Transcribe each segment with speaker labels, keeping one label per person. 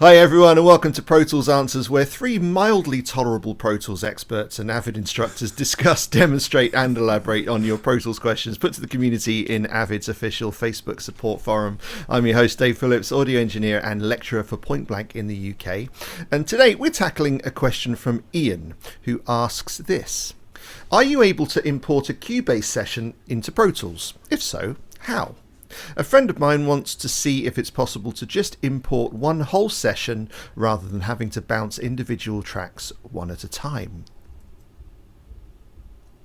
Speaker 1: Hi everyone and welcome to Pro Tools Answers, where three mildly tolerable Pro Tools experts and Avid instructors discuss, demonstrate and elaborate on your Pro Tools questions put to the community in Avid's official Facebook support forum. I'm your host Dave Phillips, audio engineer and lecturer for Point Blank in the UK. And today we're tackling a question from Ian, who asks this. Are you able to import a Cubase session into Pro Tools? If so, how? A friend of mine wants to see if it's possible to just import one whole session rather than having to bounce individual tracks one at a time.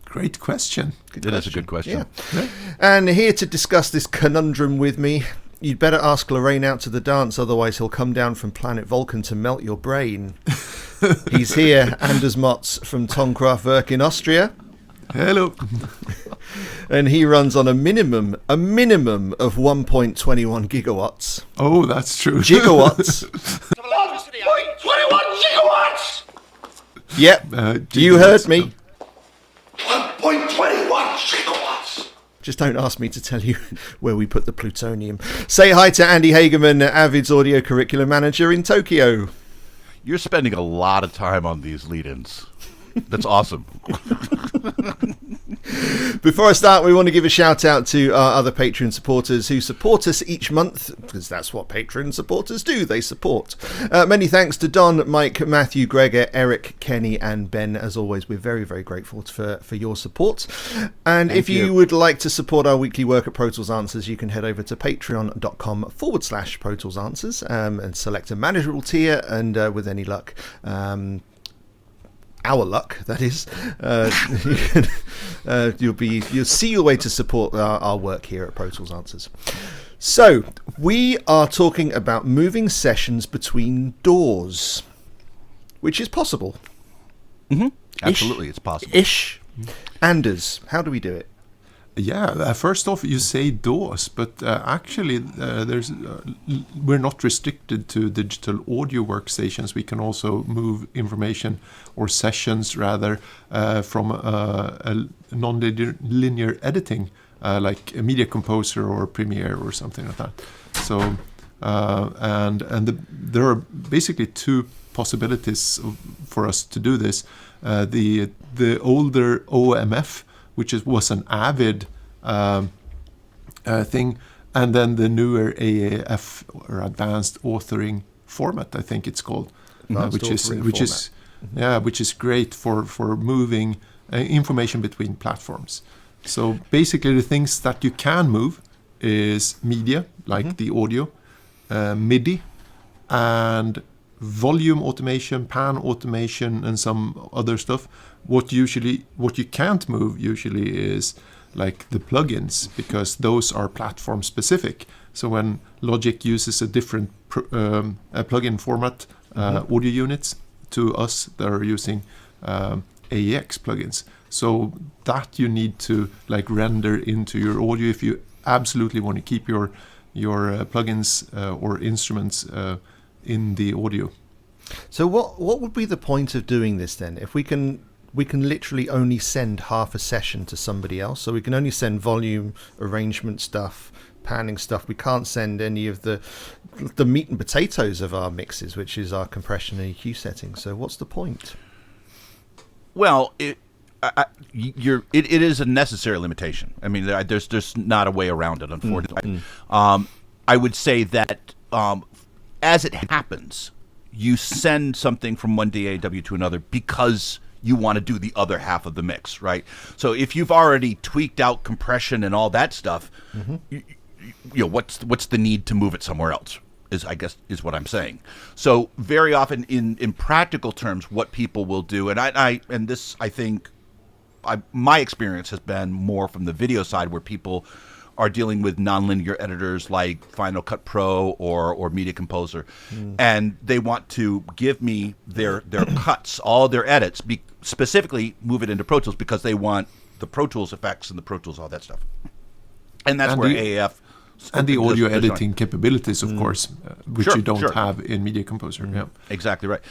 Speaker 2: Great question.
Speaker 3: That's a good question.
Speaker 1: Yeah. And here to discuss this conundrum with me, you'd better ask Lorraine out to the dance, otherwise he'll come down from planet Vulcan to melt your brain. He's here, Anders Motz from Tonkraftwerk in Austria.
Speaker 2: Hello.
Speaker 1: And he runs on a minimum of 1.21 gigawatts.
Speaker 2: Oh, that's true.
Speaker 1: Gigawatts.
Speaker 4: 1.21 gigawatts!
Speaker 1: Yep, you heard me.
Speaker 4: 1.21 gigawatts!
Speaker 1: Just don't ask me to tell you where we put the plutonium. Say hi to Andy Hageman, Avid's audio curriculum manager in Tokyo.
Speaker 3: You're spending a lot of time on these lead-ins. That's awesome.
Speaker 1: Before I start, we want to give a shout out to our other Patreon supporters who support us each month, because that's what Patreon supporters do, they support. Many thanks to Don, Mike, Matthew, Gregor, Eric, Kenny and Ben. As always, we're very, very grateful for your support. And Thank if you would like to support our weekly work at Pro Tools Answers, you can head over to patreon.com/Pro Tools Answers and select a manageable tier, and with any luck, our luck, that is, you'll see your way to support our work here at Pro Tools Answers. So we are talking about moving sessions between DAWs, which is possible.
Speaker 3: Mm-hmm. Absolutely, it's possible.
Speaker 1: Anders, how do we do it?
Speaker 2: Yeah, first off, you say DAWs, but actually we're not restricted to digital audio workstations. We can also move information or sessions, rather, from a non-linear editing, like a Media Composer or Premiere or something like that. So, there are basically two possibilities for us to do this. The older OMF, which was an Avid thing, and then the newer AAF or Advanced Authoring Format, I think it's called, which is great for moving information between platforms. So basically, the things that you can move is media, like the audio, MIDI, and volume automation, pan automation, and some other stuff. What you can't move usually is like the plugins, because those are platform specific. So when Logic uses a different plugin format, audio units, to us that are using AEX plugins. So that you need to like render into your audio if you absolutely want to keep your plugins or instruments in the audio.
Speaker 1: So what would be the point of doing this then? If we can literally only send half a session to somebody else, so we can only send volume, arrangement stuff, panning stuff. We can't send any of the meat and potatoes of our mixes, which is our compression and EQ settings. So what's the point?
Speaker 3: Well, it is a necessary limitation. I mean, there's not a way around it, unfortunately. I would say that as it happens, you send something from one DAW to another because you want to do the other half of the mix, right? So if you've already tweaked out compression and all that stuff, you know, what's the need to move it somewhere else? Is what I'm saying. So very often in practical terms, what people will do, and I think my experience has been more from the video side, where people are dealing with nonlinear editors like Final Cut Pro or Media Composer, and they want to give me their cuts, all their edits, specifically move it into Pro Tools because they want the Pro Tools effects and the Pro Tools, all that stuff. And that's where AAF...
Speaker 2: And the audio editing capabilities, of course, which you don't have in Media Composer. Yeah.
Speaker 3: Exactly right.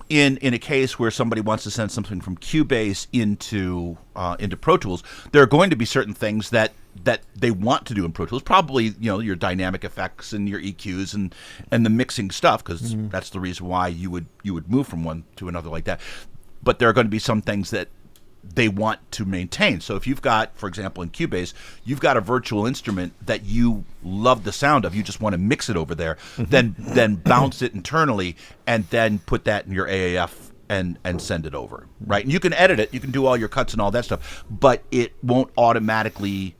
Speaker 3: In a case where somebody wants to send something from Cubase into Pro Tools, there are going to be certain things that that they want to do in Pro Tools. Probably, your dynamic effects and your EQs and the mixing stuff, because that's the reason why you would move from one to another like that. But there are going to be some things that they want to maintain. So if you've got, for example, in Cubase, you've got a virtual instrument that you love the sound of, you just want to mix it over there, then bounce it internally and then put that in your AAF and send it over, right? And you can edit it, you can do all your cuts and all that stuff, but it won't automatically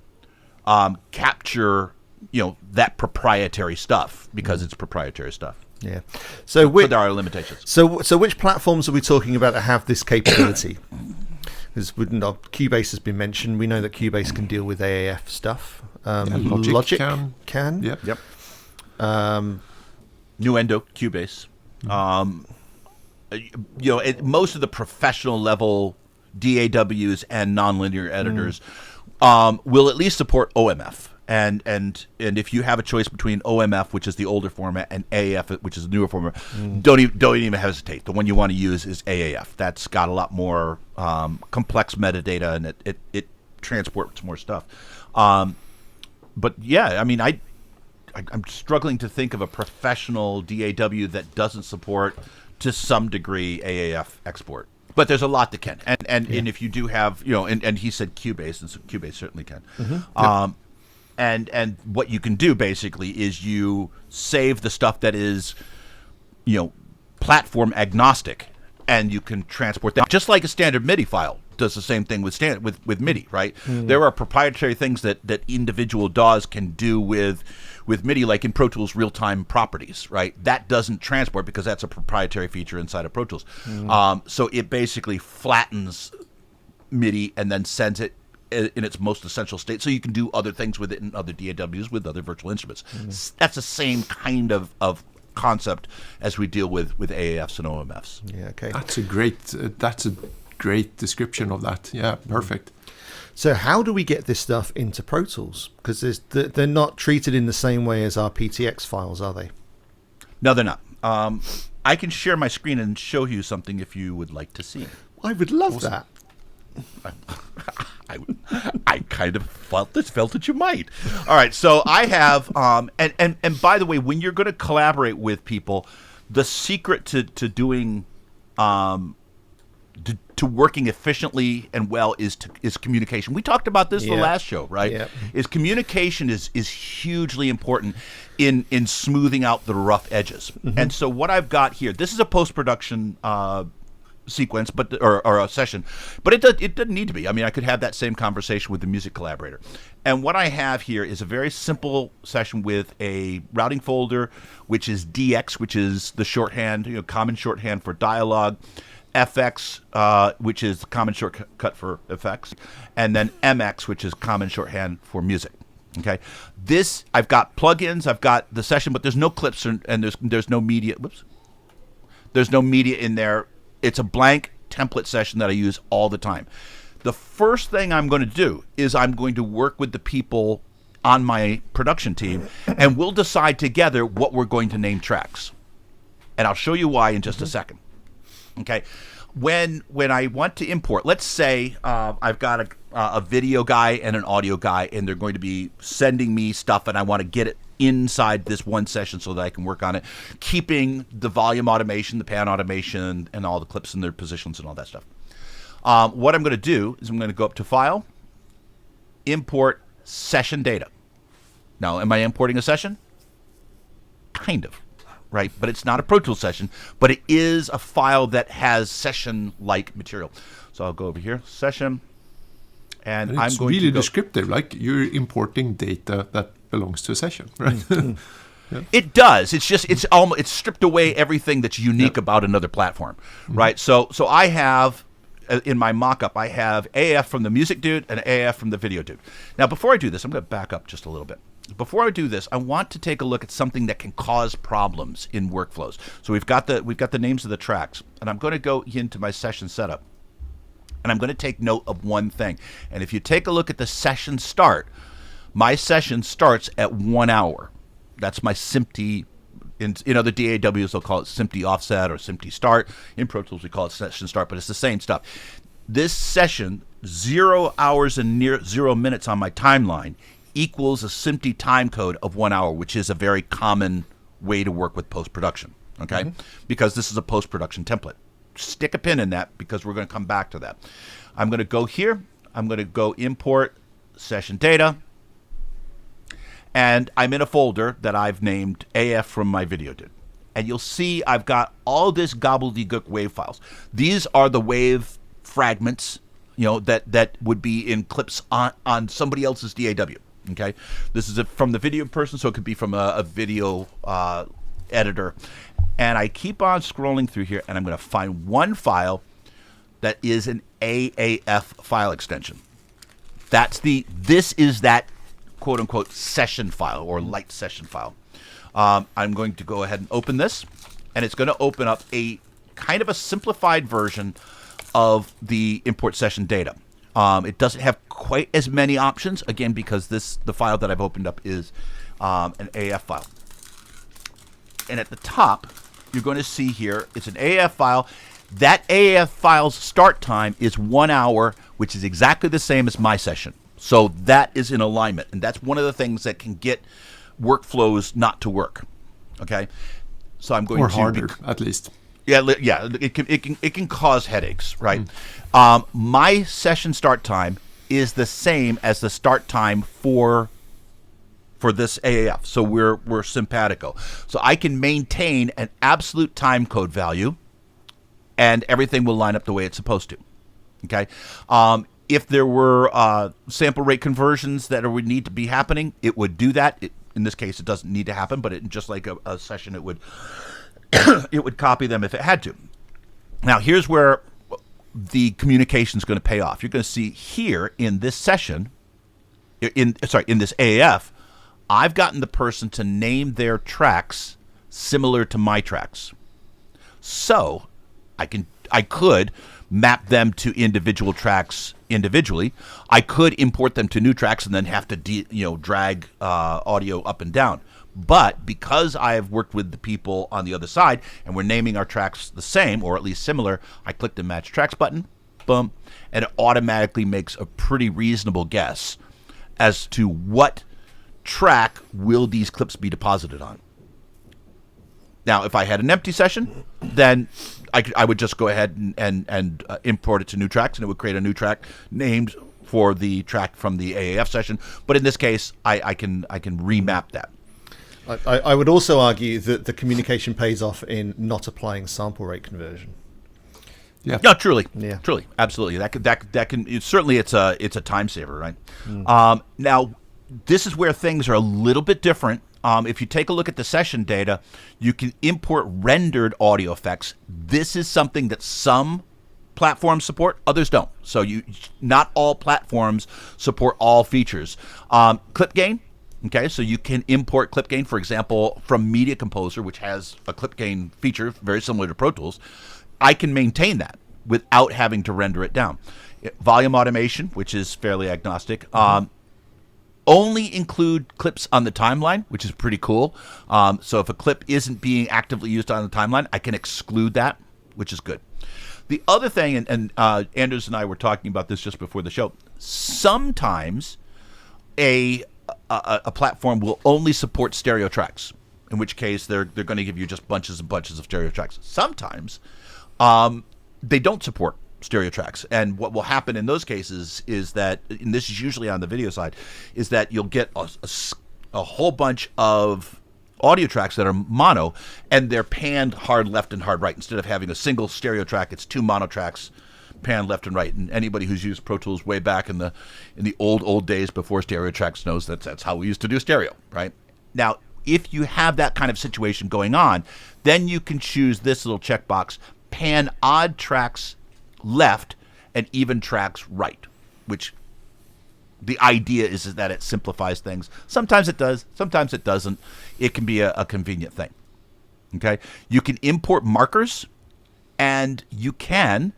Speaker 3: capture, that proprietary stuff, because it's proprietary stuff.
Speaker 1: Yeah. So
Speaker 3: there are limitations.
Speaker 1: So which platforms are we talking about that have this capability? Because Cubase has been mentioned. We know that Cubase can deal with AAF stuff. Logic can.
Speaker 3: Yep. Nuendo, Cubase. Most of the professional level DAWs and nonlinear editors will at least support OMF. And if you have a choice between OMF, which is the older format, and AAF, which is the newer format, don't even hesitate. The one you want to use is AAF. That's got a lot more complex metadata, and it transports more stuff. But yeah, I mean, I'm struggling to think of a professional DAW that doesn't support, to some degree, AAF export. But there's a lot that can. And if you do have, and he said Cubase, and so Cubase certainly can. And what you can do basically is you save the stuff that is, platform agnostic, and you can transport that, just like a standard MIDI file does the same thing with MIDI, right? There are proprietary things that individual DAWs can do with MIDI, like in Pro Tools real-time properties, right? That doesn't transport because that's a proprietary feature inside of Pro Tools. So it basically flattens MIDI and then sends it in its most essential state, so you can do other things with it in other DAWs with other virtual instruments. That's the same kind of concept as we deal with AAFs and OMFs.
Speaker 1: Yeah, okay.
Speaker 2: That's a great description of that. Yeah, perfect.
Speaker 1: So how do we get this stuff into Pro Tools? Because they're not treated in the same way as our PTX files, are they?
Speaker 3: No, they're not. I can share my screen and show you something if you would like to see.
Speaker 1: I would love that.
Speaker 3: I kind of felt that you might. All right, so I have and by the way, when you're going to collaborate with people, the secret to doing to working efficiently and well is communication. We talked about this the last show, right?
Speaker 1: Yep.
Speaker 3: Is communication is hugely important in smoothing out the rough edges. And so what I've got here, this is a post-production sequence, or a session, but it doesn't need to be. I mean, I could have that same conversation with the music collaborator. And what I have here is a very simple session with a routing folder, which is DX, which is the shorthand, common shorthand for dialogue, FX, which is the common shortcut for effects, and then MX, which is common shorthand for music. Okay, I've got plugins, I've got the session, but there's no clips and there's no media. There's no media in there. It's a blank template session that I use all the time. The first thing I'm going to do is I'm going to work with the people on my production team, and we'll decide together what we're going to name tracks. And I'll show you why in just a second. Okay, when I want to import, let's say I've got a video guy and an audio guy, and they're going to be sending me stuff, and I want to get it inside this one session so that I can work on it, keeping the volume automation, the pan automation, and all the clips in their positions and all that stuff. What I'm going to do is I'm going to go up to File, Import Session Data. Now, am I importing a session? Kind of, right? But it's not a Pro Tools session, but it is a file that has session-like material. So I'll go over here, Session, and I'm going
Speaker 2: really
Speaker 3: to go...
Speaker 2: descriptive, like you're importing data that belongs to a session, right?
Speaker 3: Yeah. It does. It's just it's stripped away everything that's unique about another platform, right? So I have in my mock-up, I have AF from the music dude and AF from the video dude. Now, before I do this, I'm going to back up just a little bit. Before I do this, I want to take a look at something that can cause problems in workflows. So we've got the names of the tracks, and I'm going to go into my session setup, and I'm going to take note of one thing. And if you take a look at the session start, my session starts at 1 hour. That's my SMPTE. In other DAWs, they'll call it SMPTE offset or SMPTE start. In Pro Tools, we call it session start, but it's the same stuff. This session, 0 hours and near 0 minutes on my timeline equals a SMPTE time code of 1 hour, which is a very common way to work with post-production, okay? Because this is a post-production template. Stick a pin in that because we're going to come back to that. I'm going to go here. I'm going to go import session data. And I'm in a folder that I've named AF from my video did. And you'll see I've got all this gobbledygook wave files. These are the wave fragments, that would be in clips on somebody else's DAW. Okay, this is from the video person, so it could be from a video editor. And I keep on scrolling through here, and I'm going to find one file that is an AAF file extension. This is that quote unquote session file or light session file. I'm going to go ahead and open this, and it's going to open up a kind of a simplified version of the import session data. It doesn't have quite as many options, again, because the file that I've opened up is an AF file. And at the top, you're going to see here, it's an AF file. That AF file's start time is 1 hour, which is exactly the same as my session. So that is in alignment, and that's one of the things that can get workflows not to work. Okay, so I'm going
Speaker 2: or
Speaker 3: to
Speaker 2: harder at least.
Speaker 3: Yeah. It can cause headaches, right? My session start time is the same as the start time for this AAF. So we're simpatico. So I can maintain an absolute time code value, and everything will line up the way it's supposed to. Okay. If there were sample rate conversions that would need to be happening, it would do that. In this case, it doesn't need to happen, but just like a session, it would it would copy them if it had to. Now, here's where the communication is going to pay off. You're going to see here in this session, in this AAF, I've gotten the person to name their tracks similar to my tracks. So I could map them to individual tracks individually. I could import them to new tracks and then have to drag audio up and down. But because I have worked with the people on the other side and we're naming our tracks the same or at least similar, I click the Match Tracks button, boom, and it automatically makes a pretty reasonable guess as to what track will these clips be deposited on. Now, if I had an empty session, then I would just go ahead and import it to new tracks, and it would create a new track named for the track from the AAF session. But in this case, I can remap that.
Speaker 1: I would also argue that the communication pays off in not applying sample rate conversion.
Speaker 2: Yeah.
Speaker 3: No, truly.
Speaker 1: Yeah.
Speaker 3: Truly. Absolutely. That can certainly it's a time saver, right? Now, this is where things are a little bit different. If you take a look at the session data, you can import rendered audio effects. This is something that some platforms support, others don't. So not all platforms support all features. Clip gain. Okay, so you can import clip gain, for example, from Media Composer, which has a clip gain feature very similar to Pro Tools. I can maintain that without having to render it down. Volume automation, which is fairly agnostic. Only include clips on the timeline, which is pretty cool. So if a clip isn't being actively used on the timeline, I can exclude that, which is good. The other thing, and Anders and I were talking about this just before the show, sometimes a platform will only support stereo tracks, in which case they're going to give you just bunches and bunches of stereo tracks. Sometimes they don't support stereo tracks, and what will happen in those cases is that, and this is usually on the video side, is that you'll get a whole bunch of audio tracks that are mono, and they're panned hard left and hard right. Instead of having a single stereo track, it's two mono tracks panned left and right. And anybody who's used Pro Tools way back in the old days before stereo tracks knows that's how we used to do stereo, right? Now, if you have that kind of situation going on, then you can choose this little checkbox, pan odd tracks left and even tracks right, which the idea is that it simplifies things. Sometimes it does, sometimes it doesn't. It can be a convenient thing. Okay? You can import markers, and you can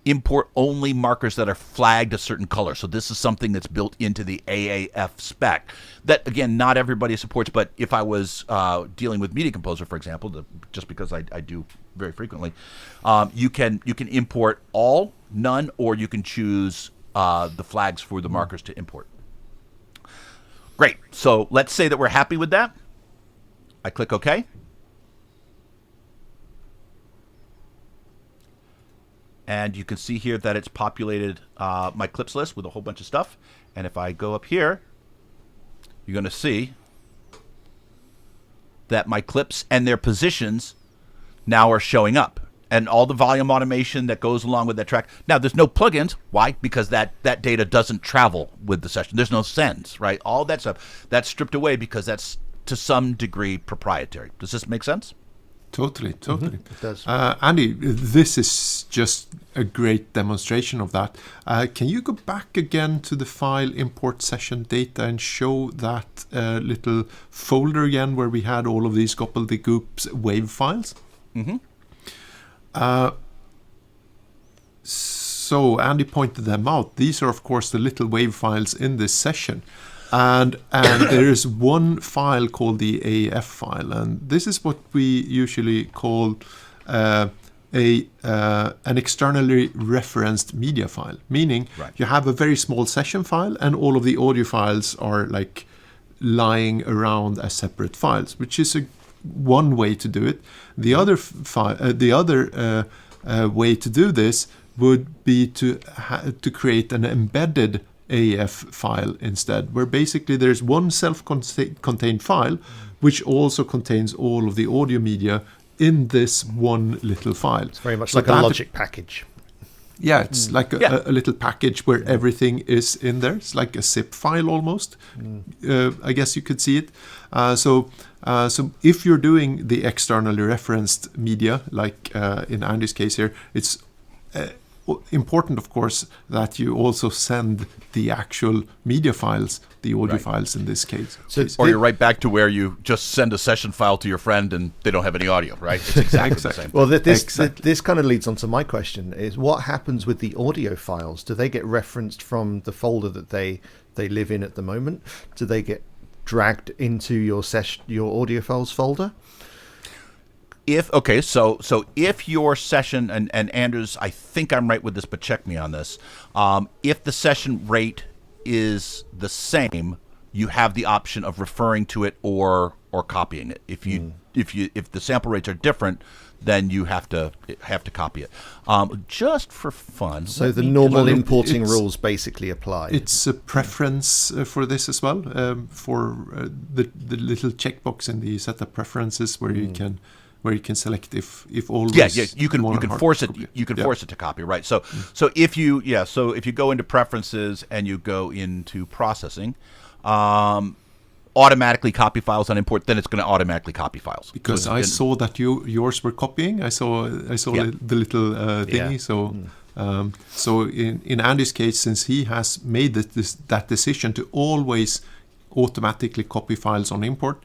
Speaker 3: import only markers that are flagged a certain color. So this is something that's built into the AAF spec that, again, not everybody supports. But if I was dealing with Media Composer, for example, just because I do very frequently, you can import all, none, or you can choose the flags for the markers to import. Great. So let's say that we're happy with that. I click OK. And you can see here that it's populated my clips list with a whole bunch of stuff. And if I go up here, you're going to see that my clips and their positions now are showing up. And all the volume automation that goes along with that track. Now, there's no plugins. Why? Because that data doesn't travel with the session. There's no sends, right? All that stuff, that's stripped away because that's, to some degree, proprietary. Does this make sense?
Speaker 2: Totally.
Speaker 1: It does.
Speaker 2: Andy, this is just a great demonstration of that. Can you go back again to the file import session data and show that little folder again where we had all of these gobbledygooks wave files?
Speaker 3: Mm-hmm.
Speaker 2: So Andy pointed them out. These are, of course, the little wave files in this session. And there is one file called the AF file, and this is what we usually call an externally referenced media file, meaning you have a very small session file and all of the audio files are like lying around as separate files, which is one way to do it. The other way to do this would be to create an embedded AF file instead, where basically there's one self-contained file which also contains all of the audio media in this one little file.
Speaker 1: It's very much like a logic package.
Speaker 2: Yeah, it's like a little package where everything is in there. It's like a zip file almost. I guess you could see it. So if you're doing the externally referenced media, like in Andy's case here, it's important, of course, that you also send the actual media files, the audio files in this case.
Speaker 3: Or you're right back to where you just send a session file to your friend and they don't have any audio, right? It's exactly the same.
Speaker 1: Well, this kind of leads on to my question, is what happens with the audio files? Do they get referenced from the folder that they live in at the moment? Do they get dragged into your audio files folder?
Speaker 3: So if your session, and Anders, I think I'm right with this, but check me on this. If the session rate is the same, you have the option of referring to it or copying it. If the sample rates are different, then you have to copy it. Just for fun.
Speaker 1: So the normal importing rules basically apply.
Speaker 2: It's a preference for this as well, for the little checkbox in the setup preferences where you can select if always
Speaker 3: you can force it force it to copy, right? So if you go into preferences and you go into processing, automatically copy files on import, then it's going to automatically copy files.
Speaker 2: Because I saw that yours were copying. I saw the little thingy. So in Andy's case, since he has made that decision to always automatically copy files on import,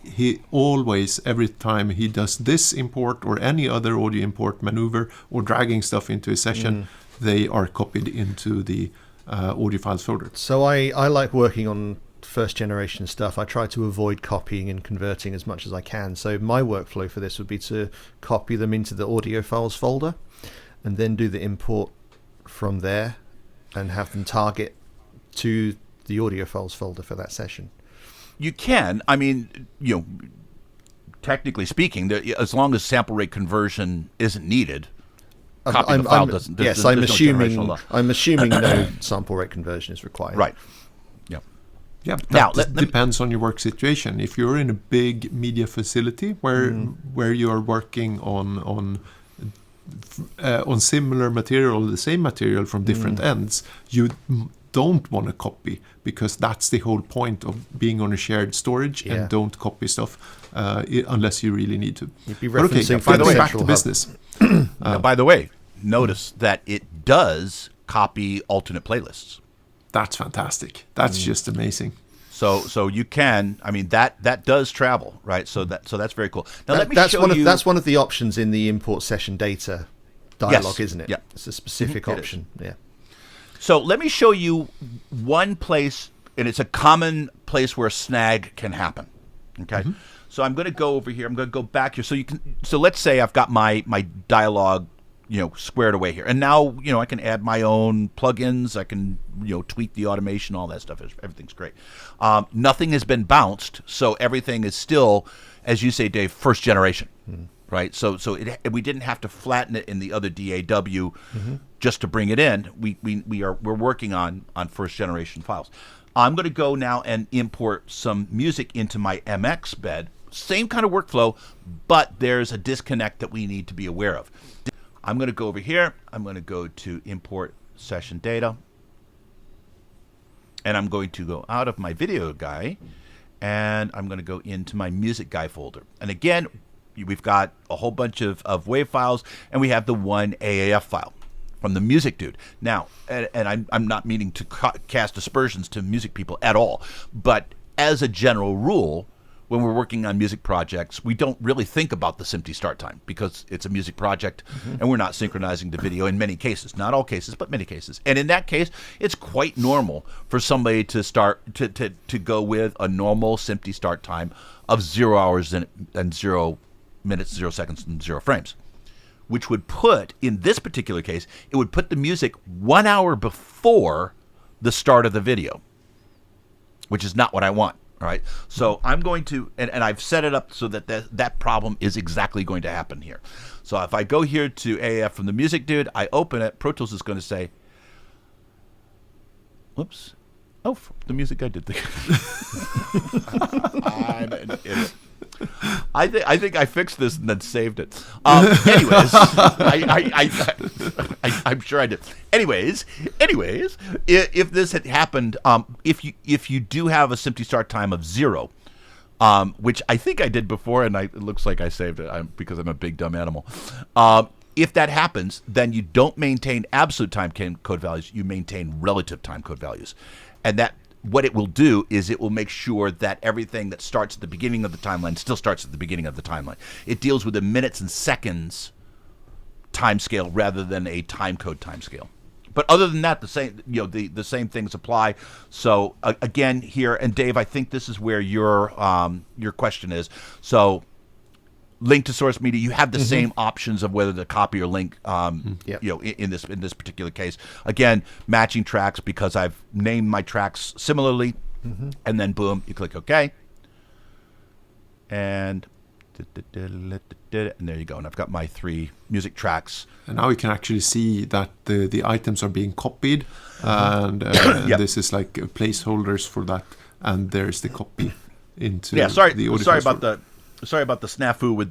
Speaker 2: he always, every time he does this import or any other audio import maneuver or dragging stuff into a session, they are copied into the audio files folder.
Speaker 1: So I like working on first generation stuff. I try to avoid copying and converting as much as I can. So my workflow for this would be to copy them into the audio files folder and then do the import from there and have them target to the audio files folder for that session.
Speaker 3: You can. I mean, technically speaking, as long as sample rate conversion isn't needed, copy the file doesn't.
Speaker 1: Yes, I'm assuming no sample rate conversion is required.
Speaker 3: Right. Yeah.
Speaker 2: Yeah. That depends on your work situation. If you're in a big media facility where you are working on similar material, the same material from different ends, you don't want to copy, because that's the whole point of being on a shared storage, and don't copy stuff unless you really need to.
Speaker 1: You'd be referencing
Speaker 2: by the way, back to business.
Speaker 3: Now, by the way, notice that it does copy alternate playlists.
Speaker 2: That's fantastic. That's just amazing.
Speaker 3: So you can, I mean, that does travel, right? So that's very cool. Now let me
Speaker 1: that's
Speaker 3: show you.
Speaker 1: That's one of the options in the import session data dialog, isn't it?
Speaker 3: Yeah.
Speaker 1: It's a specific option. Yeah.
Speaker 3: So let me show you one place, and it's a common place where a snag can happen. Okay. So I'm going to go over here. I'm going to go back here. So let's say I've got my dialogue squared away here. And now, I can add my own plugins. I can, tweak the automation, all that stuff. Everything's great. Nothing has been bounced, so everything is still, as you say, Dave, first generation, right? So we didn't have to flatten it in the other DAW just to bring it in. We're working on first generation files. I'm going to go now and import some music into my MX bed. Same kind of workflow, but there's a disconnect that we need to be aware of. I'm going to go over here. I'm going to go to import session data. And I'm going to go out of my video guy. And I'm going to go into my music guy folder. And again, we've got a whole bunch of WAV files. And we have the one AAF file from the music dude. Now, and I'm not meaning to cast aspersions to music people at all. But as a general rule, when we're working on music projects, we don't really think about the SMPTE start time because it's a music project and we're not synchronizing the video in many cases. Not all cases, but many cases. And in that case, it's quite normal for somebody to start to go with a normal SMPTE start time of 0 hours and 0 minutes, 0 seconds, and 0 frames, which would put, in this particular case, it would put the music 1 hour before the start of the video, which is not what I want. All right, so I'm going to, and I've set it up so that problem is exactly going to happen here. So if I go here to AAF from the music dude, I open it, Pro Tools is going to say, whoops, oh, the music guy did the. I'm an idiot. I think I fixed this and then saved it. Anyways, I'm sure I did. Anyways, if this had happened, if you do have a SMPTE start time of 0, which I think I did before, and it looks like I saved it because I'm a big dumb animal. If that happens, then you don't maintain absolute time code values. You maintain relative time code values, and that. What it will do is it will make sure that everything that starts at the beginning of the timeline still starts at the beginning of the timeline. It deals with a minutes and seconds time scale rather than a timecode time scale. But other than that, the same things apply. So again here, and Dave, I think this is where your question is. So link to source media, you have the same options of whether to copy or link. In this particular case, again, matching tracks because I've named my tracks similarly, and then boom, you click OK, and there you go. And I've got my 3 music tracks.
Speaker 2: And now we can actually see that the items are being copied, and this is like placeholders for that, and there's the copy into the audio.
Speaker 3: Sorry about the snafu with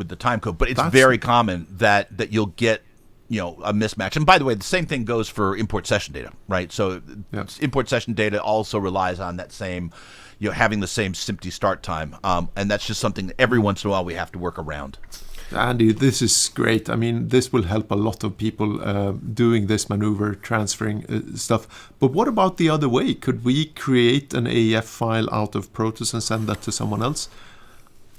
Speaker 3: the time code, but it's very common that you'll get a mismatch. And by the way, the same thing goes for import session data, right? So import session data also relies on that same, having the same SMPTE start time, and that's just something that every once in a while we have to work around.
Speaker 2: Andy, this is great. I mean, this will help a lot of people doing this maneuver, transferring stuff. But what about the other way? Could we create an AEF file out of Pro Tools and send that to someone else?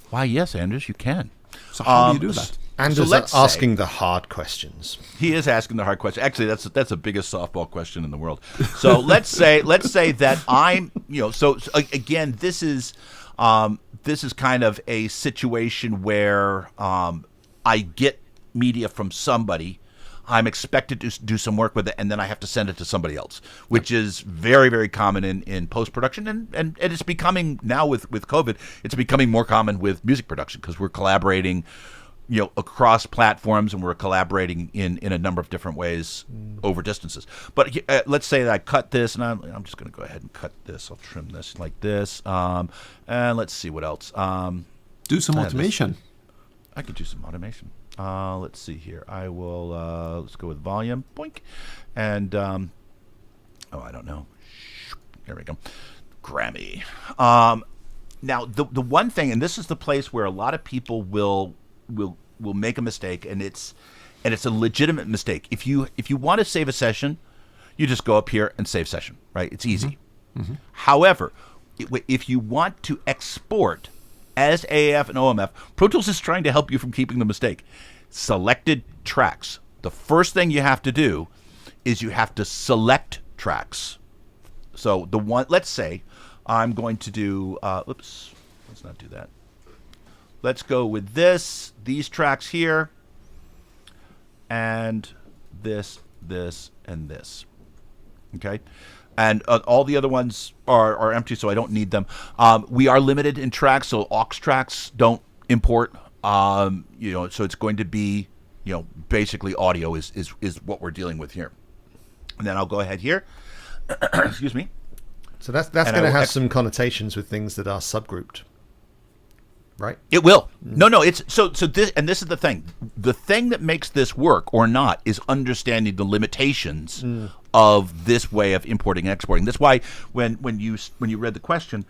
Speaker 3: Why, yes, Anders, you can.
Speaker 2: So how do you do that?
Speaker 1: Anders asking the hard questions.
Speaker 3: He is asking the hard question. Actually, that's the biggest softball question in the world. So let's say that I'm, so again, this is kind of a situation where I get media from somebody. I'm expected to do some work with it, and then I have to send it to somebody else, which is very, very common in post-production. And it's becoming, now with COVID, it's becoming more common with music production because we're collaborating, across platforms, and we're collaborating in a number of different ways over distances. But let's say that I cut this, and I'm just going to go ahead and cut this. I'll trim this like this. And let's see what else.
Speaker 2: Do some automation.
Speaker 3: I could do some automation. Let's see here. I will, let's go with volume, boink. And, I don't know. Here we go. Grammy. Now, the one thing, and this is the place where a lot of people will make a mistake, and it's a legitimate mistake. If you want to save a session, you just go up here and save session, right? It's easy. However, if you want to export as AAF and OMF, Pro Tools is trying to help you from keeping the mistake. Selected tracks. The first thing you have to do is you have to select tracks. So let's say I'm going to do, let's not do that. Let's go with these tracks here. and this, and this. Okay, and all the other ones are empty, so I don't need them. We are limited in tracks, so aux tracks don't import. So it's going to be, basically audio is what we're dealing with here. And then I'll go ahead here. Excuse me.
Speaker 1: So that's going to have some connotations with things that are subgrouped, right?
Speaker 3: It will. No, it's so this, and this is the thing. The thing that makes this work or not is understanding the limitations of this way of importing and exporting. That's why when you read the question,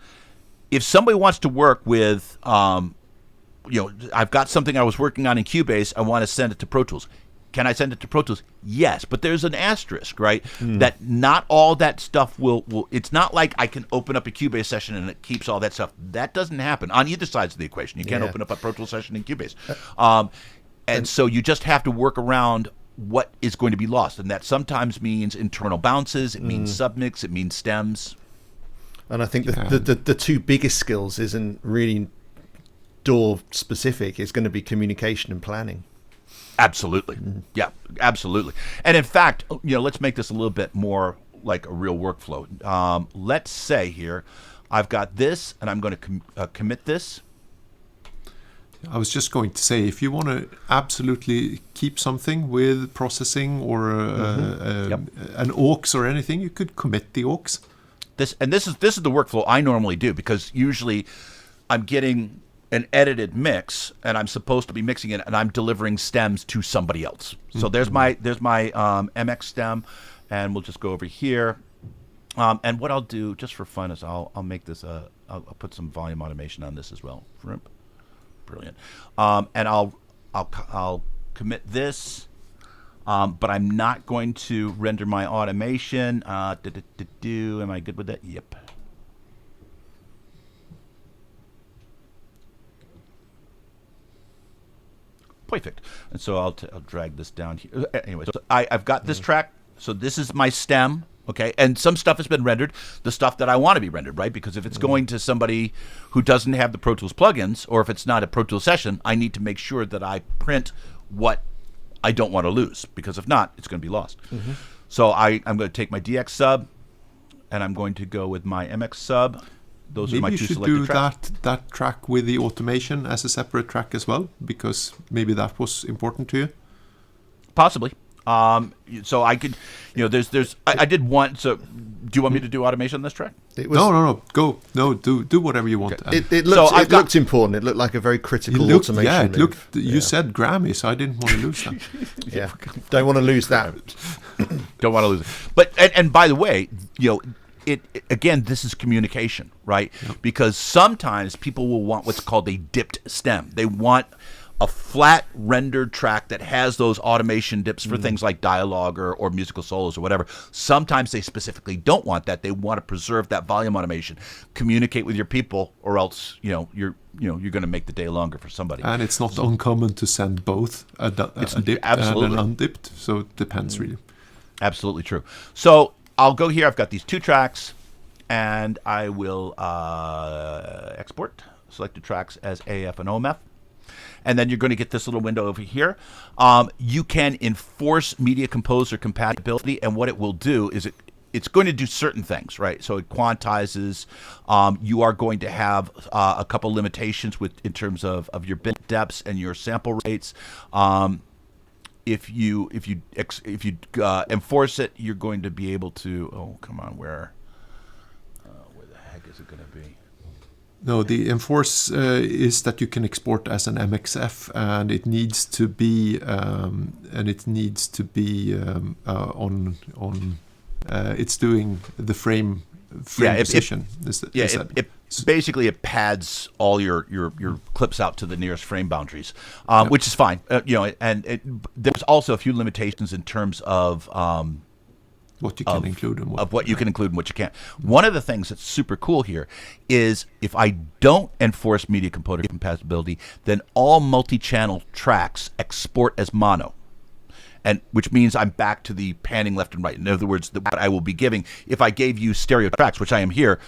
Speaker 3: if somebody wants to work with I've got something I was working on in Cubase, I want to send it to Pro Tools. Can I send it to Pro Tools? Yes, but there's an asterisk, right? That not all that stuff will. It's not like I can open up a Cubase session and it keeps all that stuff. That doesn't happen on either sides of the equation. You can't open up a Pro Tools session in Cubase. And so you just have to work around what is going to be lost. And that sometimes means internal bounces, it means submix, it means stems.
Speaker 1: And I think the two biggest skills isn't really DAW specific. It's going to be communication and planning.
Speaker 3: Absolutely. Yeah, absolutely. And in fact, let's make this a little bit more like a real workflow. Let's say here, I've got this, and I'm going to commit this.
Speaker 2: I was just going to say, if you want to absolutely keep something with processing or an aux or anything, you could commit the aux.
Speaker 3: This is the workflow I normally do, because usually I'm getting an edited mix, and I'm supposed to be mixing it, and I'm delivering stems to somebody else. So there's my MX stem, and we'll just go over here. And what I'll do, just for fun, is I'll make this I'll put some volume automation on this as well. Brilliant. And I'll commit this, but I'm not going to render my automation. Am I good with that? Yep. Perfect. And so I'll drag this down here. Anyway, so I've got this track. So this is my stem, okay? And some stuff has been rendered, the stuff that I want to be rendered, right? Because if it's going to somebody who doesn't have the Pro Tools plugins, or if it's not a Pro Tools session, I need to make sure that I print what I don't want to lose, because if not, it's going to be lost. So I'm going to take my DX sub, and I'm going to go with my MX sub. Those are my two selected tracks.
Speaker 2: Maybe you should do that track with the automation as a separate track as well, because maybe that was important to you.
Speaker 3: Possibly. So I could, I did one. So, do you want me to do automation on this track?
Speaker 2: No. Go. No, do whatever you want.
Speaker 1: Okay. It looked important. It looked like a very critical automation.
Speaker 2: Yeah, it looked. You said Grammy, so I didn't want to lose that.
Speaker 1: Yeah, don't want to lose that.
Speaker 3: Don't want to lose it. But and by the way, It again, this is communication, right? Yep. Because sometimes people will want what's called a dipped stem. They want a flat rendered track that has those automation dips for things like dialogue or musical solos or whatever. Sometimes they specifically don't want that. They want to preserve that volume automation. Communicate with your people, or else you're going to make the day longer for somebody.
Speaker 2: And it's not uncommon to send both a dipped and an undipped. So it depends really.
Speaker 3: Absolutely true. So I'll go here. I've got these two tracks, and I will export selected tracks as AF and OMF. And then you're going to get this little window over here. You can enforce Media Composer compatibility, and what it will do is it's going to do certain things, right? So it quantizes. You are going to have a couple limitations in terms of your bit depths and your sample rates. If you enforce it, you're going to be able to. Oh, come on, where the heck is it going to be?
Speaker 2: No, the enforce is that you can export as an MXF, and it needs to be on. It's doing the frame position.
Speaker 3: Basically it pads all your clips out to the nearest frame boundaries, which is fine. There's also a few limitations in terms of
Speaker 2: what you can include and
Speaker 3: what you can include and what you can't. One of the things that's super cool here is if I don't enforce Media Composer compatibility, then all multi-channel tracks export as mono. And which means I'm back to the panning left and right. In other words, what I will be giving, if I gave you stereo tracks, which I am here,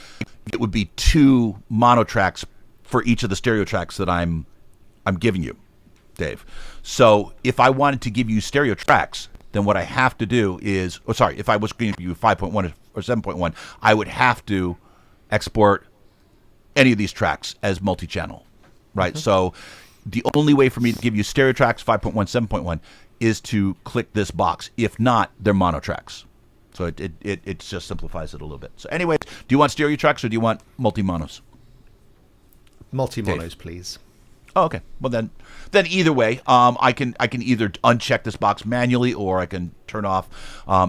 Speaker 3: it would be 2 mono tracks for each of the stereo tracks that I'm giving you. Dave. So if I wanted to give you stereo tracks, then what I have to do is, if I was going to give you 5.1 or 7.1, I would have to export any of these tracks as multi-channel, right? Mm-hmm. So the only way for me to give you stereo tracks, 5.1, 7.1, is to click this box. If not, they're mono tracks. So it just simplifies it a little bit. So anyway, do you want stereo tracks or do you want multi-monos?
Speaker 1: Multi-monos, please.
Speaker 3: Oh, okay. Well, then either way, I can either uncheck this box manually, or I can turn off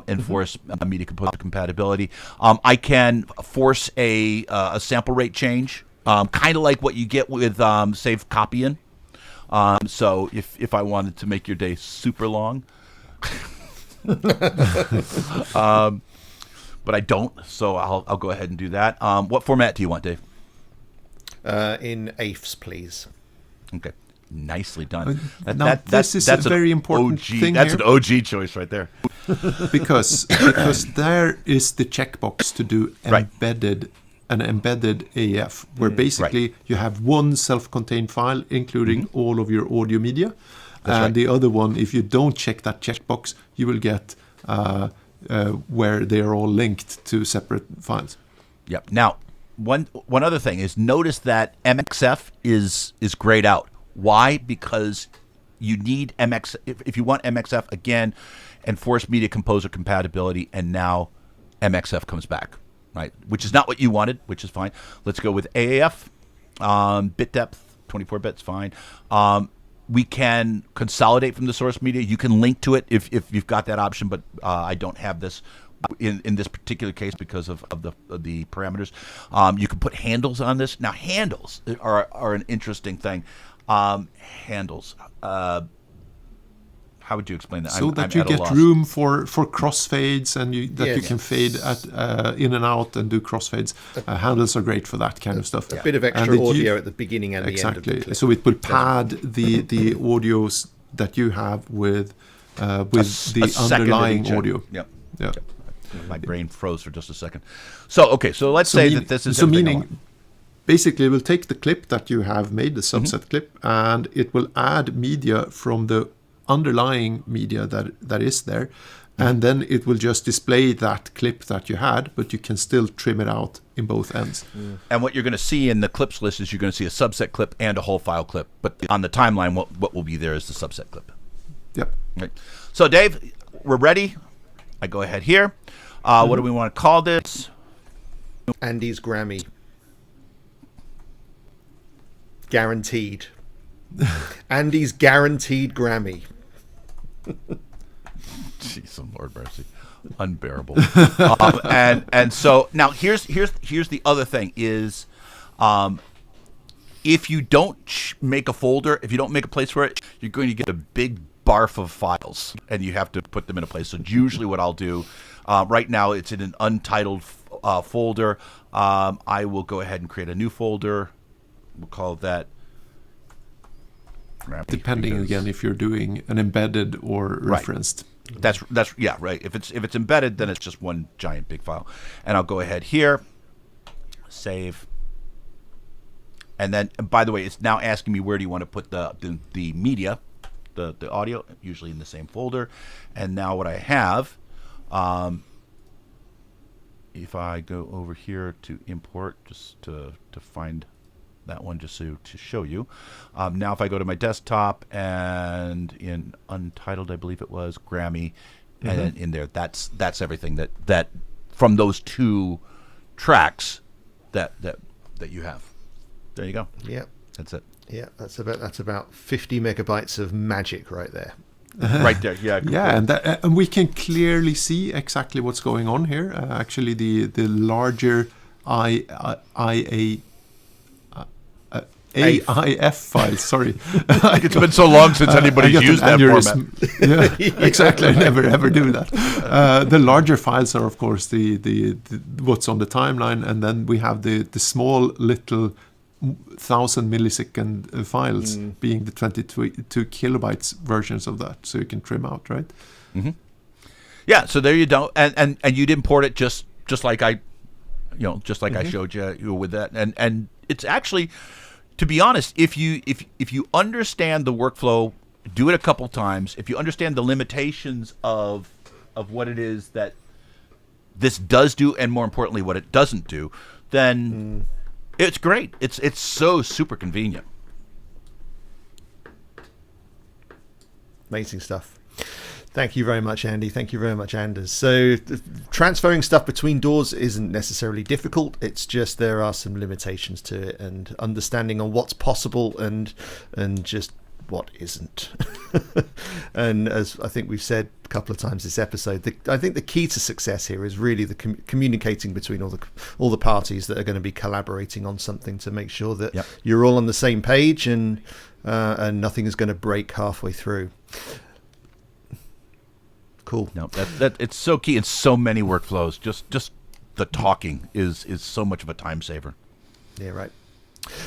Speaker 3: enforce media composer compatibility. I can force a sample rate change, kind of like what you get with save copying. So if I wanted to make your day super long, but I don't, so I'll go ahead and do that. What format do you want, Dave?
Speaker 1: In eighths, please.
Speaker 3: Okay, nicely done.
Speaker 2: This is a very important thing.
Speaker 3: That's an OG choice right there.
Speaker 2: because there is the checkbox to do embedded AF, where basically you have one self-contained file including all of your audio media, and the other one, if you don't check that checkbox, you will get where they are all linked to separate files.
Speaker 3: Yep. Now, one other thing is, notice that MXF is grayed out. Why? Because you need if you want MXF, again, enforce media composer compatibility, and now MXF comes back, right? Which is not what you wanted, which is fine. Let's go with AAF, bit depth, 24 bits, fine. We can consolidate from the source media. You can link to it if you've got that option, but I don't have this in this particular case because of the parameters. You can put handles on this. Now, handles are an interesting thing. Handles. How would you explain that?
Speaker 2: So that you get room for crossfades, and you can fade in and out and do crossfades. Handles are great for that kind of stuff.
Speaker 1: A bit of extra audio at the beginning and the end of the clip.
Speaker 2: So it will pad the audios that you have with the underlying audio.
Speaker 3: Yep.
Speaker 2: Yeah.
Speaker 3: My brain froze for just a second. So let's say that this is
Speaker 2: meaning. Basically, it will take the clip that you have made, the subset clip, and it will add media from the underlying media that is there, and then it will just display that clip that you had, but you can still trim it out in both ends.
Speaker 3: And what you're going to see in the clips list is you're going to see a subset clip and a whole file clip, but on the timeline, what will be there is the subset clip.
Speaker 2: Yep.
Speaker 3: Right. So, Dave, we're ready. I go ahead here. What do we want to call this?
Speaker 1: Andy's Grammy. Guaranteed. Andy's guaranteed Grammy.
Speaker 3: Jeez, Lord mercy, unbearable. And so now here's the other thing is, if you don't make a folder, if you don't make a place for it, you're going to get a big barf of files, and you have to put them in a place. So usually, what I'll do, right now, it's in an untitled folder. I will go ahead and create a new folder. We'll call that.
Speaker 2: Depending again if you're doing an embedded or referenced.
Speaker 3: That's right. If it's embedded, then it's just one giant big file. And I'll go ahead here, save. And then, by the way, it's now asking me where do you want to put the media, the audio, usually in the same folder. And now what I have, if I go over here to import, just to find that one, just to show you. Now if I go to my desktop, and in untitled, I believe it was, Grammy, and then in there, that's everything that from those two tracks that you have. There you go.
Speaker 1: Yeah.
Speaker 3: That's it.
Speaker 1: Yeah, that's about 50 megabytes of magic right there.
Speaker 3: Right there, yeah.
Speaker 2: Yeah, and we can clearly see exactly what's going on here. Actually, the larger AIF files, sorry.
Speaker 3: It's been so long since anybody's used that format.
Speaker 2: Yeah, exactly. I never ever do that. The larger files are, of course, the what's on the timeline, and then we have the small little 1,000 millisecond files, being the 22 kilobytes versions of that, so you can trim out, right?
Speaker 3: Mm-hmm. Yeah. So there you go, and you'd import it just like I showed you with that, and it's actually. to be honest, if you understand the workflow, do it a couple times. If you understand the limitations of what it is that this does do, and more importantly, what it doesn't do, then it's great. It's so super convenient.
Speaker 1: Amazing stuff. Thank you very much, Andy. Thank you very much, Anders. So transferring stuff between DAWs isn't necessarily difficult. It's just there are some limitations to it, and understanding on what's possible and just what isn't. And as I think we've said a couple of times this episode, I think the key to success here is really the communicating between all the parties that are going to be collaborating on something to make sure that you're all on the same page and nothing is going to break halfway through. Cool.
Speaker 3: No, that it's so key in so many workflows. Just the talking is so much of a time saver.
Speaker 1: Yeah, right.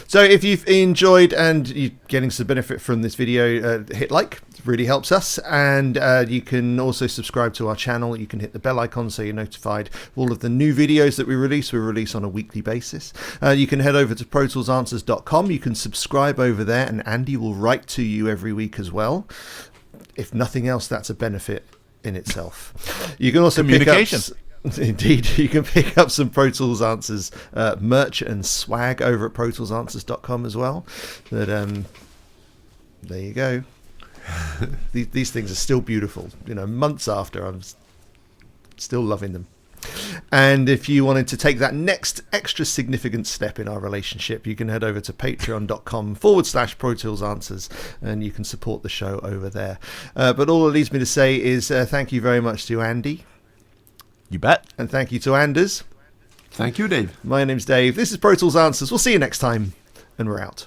Speaker 1: So if you've enjoyed and you're getting some benefit from this video, hit like. It really helps us. And you can also subscribe to our channel. You can hit the bell icon so you're notified of all of the new videos that we release. We release on a weekly basis. You can head over to protoolsanswers.com. You can subscribe over there, and Andy will write to you every week as well. If nothing else, that's a benefit in itself. You can also
Speaker 3: communication.
Speaker 1: Indeed, you can pick up some Pro Tools Answers merch and swag over at protoolsanswers.com as well. But there you go. These things are still beautiful. Months after, I'm still loving them. And if you wanted to take that next extra significant step in our relationship, you can head over to patreon.com/Pro Tools Answers, and you can support the show over there. But all it leaves me to say is thank you very much to Andy.
Speaker 3: You bet.
Speaker 1: And thank you to Anders.
Speaker 2: Thank you, Dave.
Speaker 1: My name's Dave. This is Pro Tools Answers. We'll see you next time, and we're out.